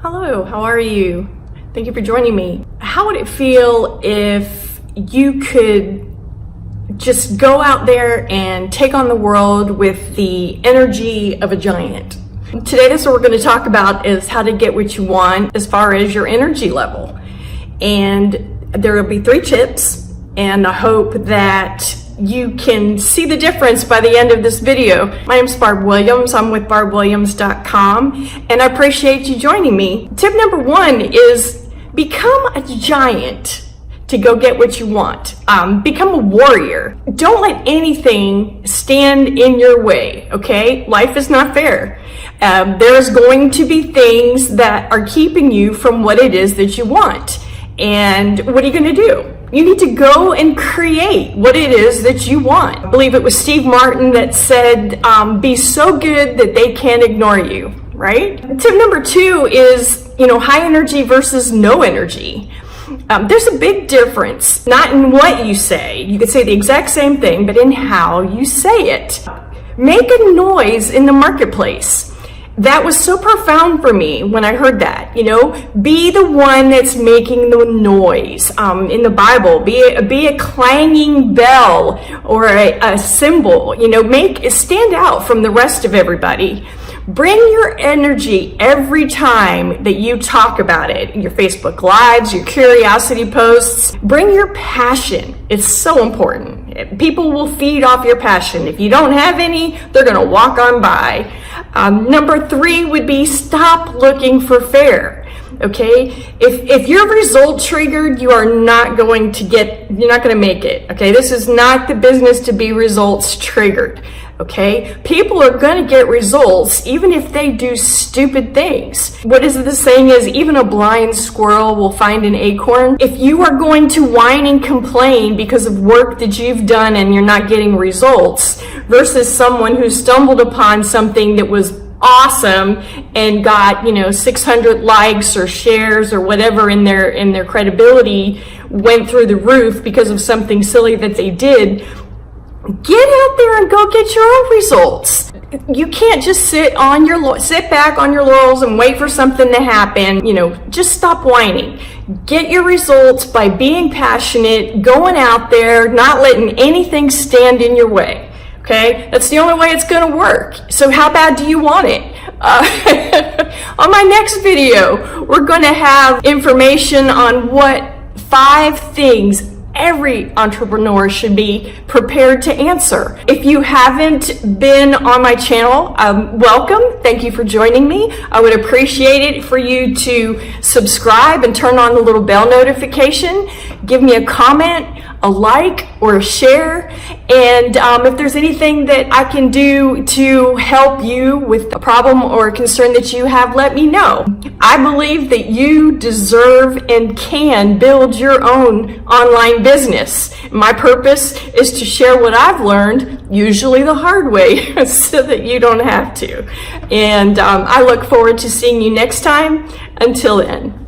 Hello, how are you? Thank you for joining me. How would it feel if you could just go out there and take on the world with the energy of a giant? Today, that's what we're going to talk about, is how to get what you want as far as your energy level. And there will be 3 tips, and I hope that you can see the difference by the end of this video. My name is Barb Williams. I'm with barbwilliams.com, and I appreciate you joining me. Tip number 1 is become a giant to go get what you want. Become a warrior. Don't let anything stand in your way, okay? Life is not fair. There's going to be things that are keeping you from what it is that you want. And what are you going to do? You need to go and create what it is that you want. I believe it was Steve Martin that said, be so good that they can't ignore you, right? Tip number 2 is, high energy versus no energy. There's a big difference, not in what you say. You could say the exact same thing, but in how you say it. Make a noise in the marketplace. That was so profound for me when I heard that. Be the one that's making the noise. In the Bible, be a clanging bell or a cymbal. Stand out from the rest of everybody. Bring your energy every time that you talk about it. Your Facebook Lives, your curiosity posts. Bring your passion. It's so important. People will feed off your passion. If you don't have any, they're going to walk on by. Number 3 would be stop looking for fair. Okay, if you're result triggered, you're not going to make it. Okay, this is not the business to be results triggered. Okay, people are going to get results even if they do stupid things. What is the saying is, even a blind squirrel will find an acorn. If you are going to whine and complain because of work that you've done and you're not getting results, versus someone who stumbled upon something that was awesome and got 600 likes or shares or whatever, in their credibility went through the roof because of something silly that they did, get out there and go get your own results. You can't just sit back on your laurels and wait for something to happen. Just stop whining. Get your results by being passionate, going out there, not letting anything stand in your way. Okay, that's the only way it's going to work. So how bad do you want it? On my next video, we're going to have information on what 5 things every entrepreneur should be prepared to answer. If you haven't been on my channel, welcome. Thank you for joining me. I would appreciate it for you to subscribe and turn on the little bell notification. Give me a comment, a like, or a share. And if there's anything that I can do to help you with a problem or a concern that you have, let me know. I believe that you deserve and can build your own online business. My purpose is to share what I've learned, usually the hard way, so that you don't have to. And I look forward to seeing you next time. Until then.